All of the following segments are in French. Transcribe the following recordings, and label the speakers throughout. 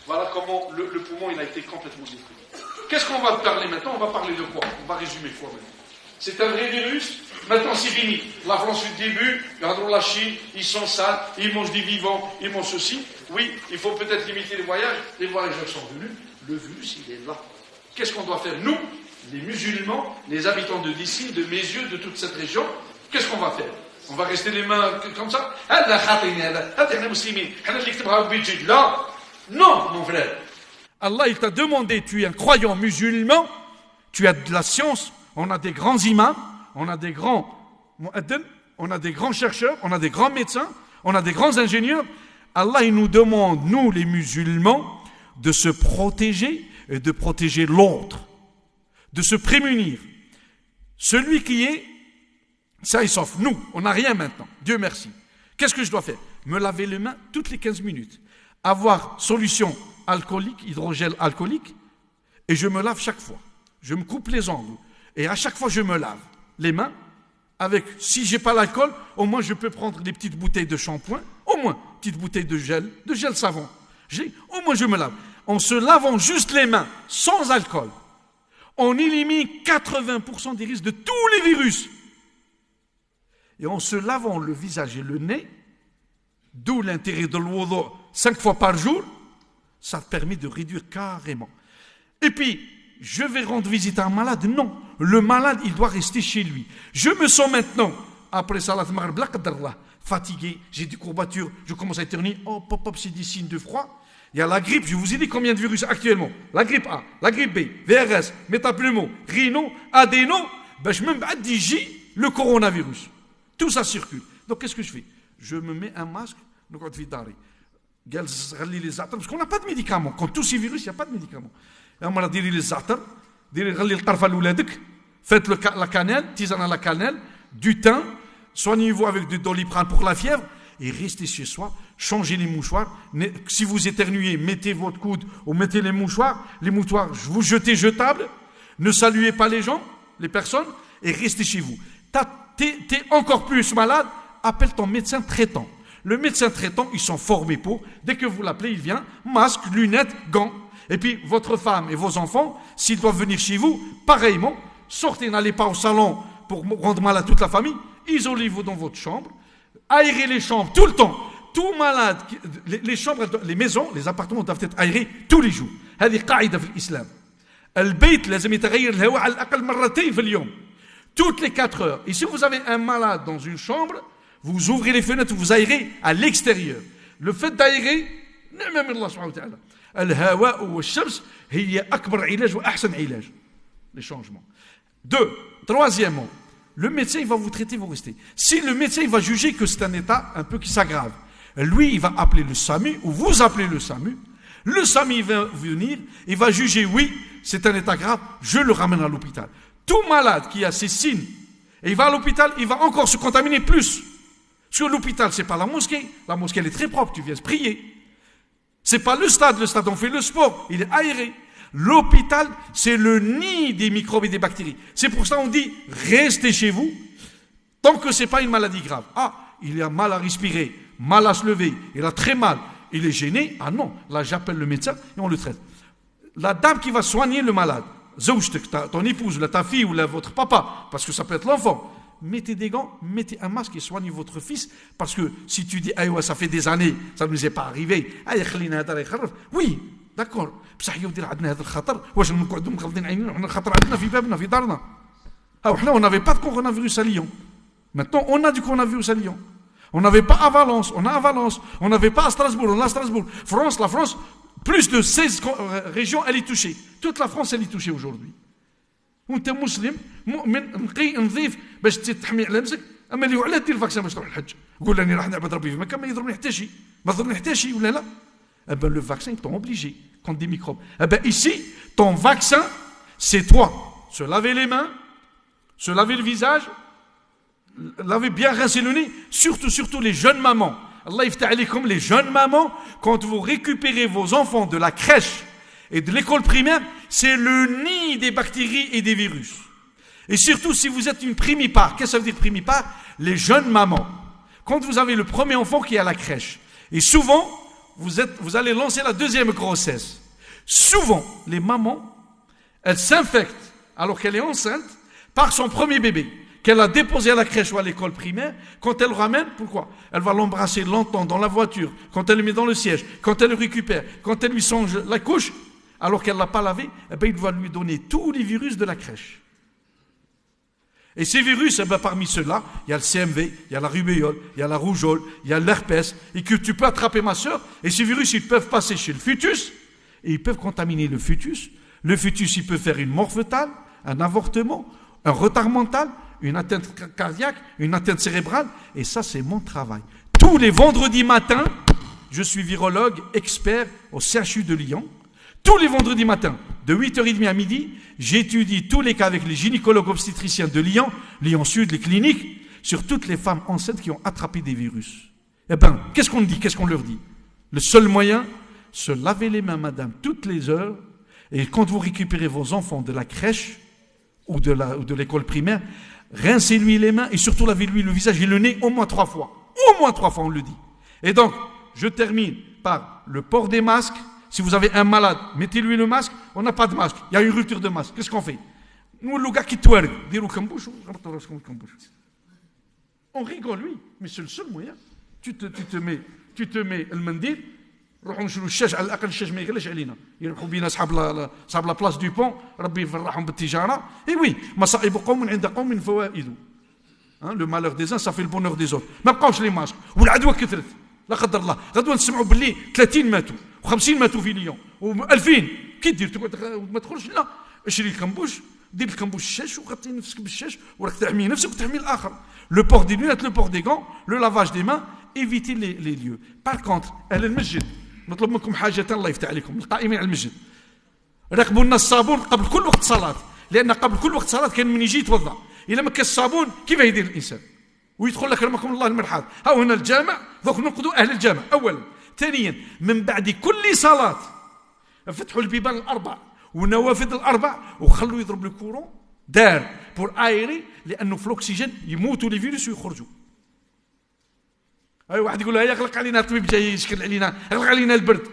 Speaker 1: Voilà comment le poumon il a été complètement détruit. Qu'est-ce qu'on va parler maintenant? On va parler de quoi? On va résumer quoi maintenant? C'est un vrai virus. Maintenant c'est fini. La France du début, regardons la Chine, ils sont sales, ils mangent des vivants, ils mangent ceci. Oui, il faut peut-être limiter les voyages. Les voyageurs sont venus. Le virus il est là. Qu'est-ce qu'on doit faire? Nous, les musulmans, les habitants de d'ici, de mes yeux, de toute cette région, qu'est-ce qu'on va faire? On va rester les mains comme ça? Là, non, mon frère. Allah, il t'a demandé, tu es un croyant musulman, tu as de la science, on a des grands imams, on a des grands chercheurs, on a des grands médecins, on a des grands ingénieurs. Allah, il nous demande, nous les musulmans, de se protéger et de protéger l'autre, de se prémunir. Celui qui est, ça il s'offre. Nous, on n'a rien maintenant, Dieu merci. Qu'est-ce que je dois faire? Me laver les mains toutes les 15 minutes. Avoir solution alcoolique, hydrogel alcoolique, et je me lave chaque fois. Je me coupe les ongles, et à chaque fois je me lave les mains, avec, si j'ai pas l'alcool, au moins je peux prendre des petites bouteilles de shampoing, au moins, petites bouteilles de gel savon. Au moins je me lave. En se lavant juste les mains, sans alcool, on élimine 80% des risques de tous les virus. Et en se lavant le visage et le nez, d'où l'intérêt de l'wudu 5 fois par jour, ça permet de réduire carrément. Et puis, je vais rendre visite à un malade? Non, le malade, il doit rester chez lui. Je me sens maintenant, après Salat Maghrib, fatigué, j'ai des courbatures, je commence à éternuer, oh, pop, c'est des signes de froid. Il y a la grippe, je vous ai dit combien de virus actuellement. La grippe A, la grippe B, VRS, métapneumo, rhino, adéno, je me dis le coronavirus. Tout ça circule. Donc qu'est-ce que je fais? Je me mets un masque, parce qu'on n'a pas de médicaments. Quand tous ces virus, il n'y a pas de médicaments. Faites la cannelle, tisane à la cannelle, du thym, soignez-vous avec du Doliprane pour la fièvre, et restez chez soi, changez les mouchoirs. Si vous éternuez, mettez votre coude ou mettez les mouchoirs, vous jetez jetables, ne saluez pas les gens, les personnes, et restez chez vous. T'es encore plus malade, appelle ton médecin traitant. Le médecin traitant, ils sont formés pour, dès que vous l'appelez, il vient, masque, lunettes, gants. Et puis, votre femme et vos enfants, s'ils doivent venir chez vous, pareillement, sortez, n'allez pas au salon pour rendre malade toute la famille, isolez-vous dans votre chambre, aérez les chambres tout le temps. Tout malade, les chambres, les maisons, les appartements doivent être aérés tous les jours. هذه قاعدة في الإسلام. البيت لازم يتغير الهواء على الأقل مرتين في اليوم. Toutes les 4 heures. Et si vous avez un malade dans une chambre, vous ouvrez les fenêtres, vous aérez à l'extérieur. Le fait d'aérer, même Allah subhanahu wa ta'ala. الهواء والشمس هي أكبر علاج وأحسن علاج. Les changements. 2. Troisièmement, le médecin il va vous traiter, vous restez. Si le médecin il va juger que c'est un état un peu qui s'aggrave, lui il va appeler le SAMU ou vous appelez le SAMU. Le SAMU il va venir, il va juger oui, c'est un état grave, je le ramène à l'hôpital. Tout malade qui a ces signes, et il va à l'hôpital, il va encore se contaminer plus. Parce que l'hôpital, c'est pas la mosquée elle est très propre, tu viens se prier. C'est pas le stade on fait le sport, il est aéré. L'hôpital, c'est le nid des microbes et des bactéries. C'est pour ça qu'on dit, restez chez vous, tant que c'est pas une maladie grave. Ah, il a mal à respirer, mal à se lever, il a très mal, il est gêné. Ah non, là j'appelle le médecin et on le traite. La dame qui va soigner le malade, ton épouse, ta fille ou votre papa, parce que ça peut être l'enfant, mettez des gants, mettez un masque et soignez votre fils, parce que si tu dis, ah ouais, ça fait des années, ça ne nous est pas arrivé, oui, d'accord, بصح يودي عندنا هذا الخطر واش نقعدوا مغلضين عينينا وحنا الخطر عندنا في بابنا في دارنا وحنا on n'avait pas de coronavirus à Lyon. Maintenant on a du coronavirus à Lyon. On n'avait pas à Valence, on a à Valence. On n'avait pas à Strasbourg, on a à Strasbourg. La France, plus de 16 régions, elle est touchée. Toute la France, elle est touchée aujourd'hui. وانت مسلم مؤمن نقي نظيف باش تحمي على نفسك اما اللي وعلاه دير الفاكسين باش تروح الحج قول لاني راح نعبد ربي في مكه ما يضرني حتى شيء ما ضرني حتى شيء ولا لا. Eh ben, le vaccin, ils t'ont obligé contre des microbes. Eh ben, ici, ton vaccin, c'est toi. Se laver les mains, se laver le visage, laver bien rincer le nez, surtout les jeunes mamans. Allah yftah alaykoum, les jeunes mamans, quand vous récupérez vos enfants de la crèche et de l'école primaire, c'est le nid des bactéries et des virus. Et surtout, si vous êtes une primipare, qu'est-ce que ça veut dire primipare? Les jeunes mamans. Quand vous avez le premier enfant qui est à la crèche, et souvent, vous allez lancer la deuxième grossesse. Souvent, les mamans, elles s'infectent, alors qu'elle est enceinte, par son premier bébé, qu'elle a déposé à la crèche ou à l'école primaire. Quand elle le ramène, pourquoi? Elle va l'embrasser longtemps dans la voiture, quand elle le met dans le siège, quand elle le récupère, quand elle lui songe la couche, alors qu'elle ne l'a pas lavé, eh bien, il va lui donner tous les virus de la crèche. Et ces virus, eh bien, parmi ceux-là, il y a le CMV, il y a la rubéole, il y a la rougeole, il y a l'herpès, et que tu peux attraper, ma soeur, et ces virus, ils peuvent passer chez le fœtus, et ils peuvent contaminer le fœtus. Le fœtus, il peut faire une mort fœtale, un avortement, un retard mental, une atteinte cardiaque, une atteinte cérébrale, et ça, c'est mon travail. Tous les vendredis matins, je suis virologue expert au CHU de Lyon. Tous les vendredis matins, de 8h30 à midi, j'étudie tous les cas avec les gynécologues obstétriciens de Lyon, Lyon Sud, les cliniques, sur toutes les femmes enceintes qui ont attrapé des virus. Eh bien, qu'est-ce qu'on dit, qu'est-ce qu'on leur dit? Le seul moyen, se laver les mains, madame, toutes les heures, et quand vous récupérez vos enfants de la crèche ou de l'école primaire, rincez-lui les mains et surtout lavez-lui le visage et le nez au moins 3 fois. Au moins 3 fois, on le dit. Et donc, je termine par le port des masques. Si vous avez un malade, mettez-lui le masque. On n'a pas de masque. Il y a une rupture de masque. Qu'est-ce qu'on fait? Nous, le gars qui tourne, on rigole, oui, mais c'est le seul moyen. Tu te mets le mendil. نروحوا نشروا الشاش على الاقل الشاش ما يغلاش علينا يروحوا بينا صحاب لا بلاص دو بون ربي يفرحهم بالتجاره اي وي مصائب قوم عند قوم فوائد لو مالور دي زان صافي البونور دي زوت ما بقاوش لي ماسك والعدوى كثرت لا قدر الله غدوه نسمعوا باللي 30 ماتوا و50 ماتوا في ليون و2000 كي دير تقعد ما تدخلش لا اشري الكمبوش دير الكمبوش الشاش وغطي نفسك بالشاش وراك تحمي نفسك وتحمي الاخر لو بور دي لونات لو بور دي غون لو لافاج دي مان éviter les lieux. Par contre, أهل المسجد نطلب منكم حاجة الله يفتح عليكم القائمين على المسجد ركبوا لنا الصابون قبل كل وقت صلاة لأن قبل كل وقت صلاة كان من يجي يتوضأ إذا ما كان الصابون كيف يدير الإنسان ويدخل لك رحمكم الله المرحاض ها هنا الجامع ذوك ننقذوا أهل الجامع أولا ثانيا من بعد كل صلاة فتحوا البيبان الأربع والنوافذ الأربع وخلوا يضرب الكورون دار بور آيري لأنه في الأكسجين يموتوا لي فيروس ويخرجوا أي واحد يقول له يغلق علينا الطبيب جاي يشكل علينا يغلق علينا البرد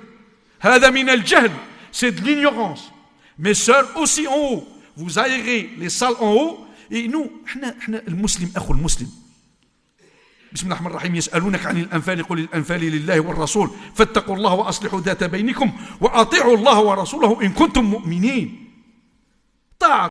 Speaker 1: هذا من الجهل c'est de l'ignorance mes sœurs aussi en haut vous aérez les salles en haut et nous احنا المسلم أخو المسلم بسم الله الرحمن الرحيم يسألونك عن الأنفال قل الأنفال لله والرسول فاتقوا الله وأصلحوا ذات بينكم وأطيعوا الله ورسوله إن كنتم مؤمنين طاعة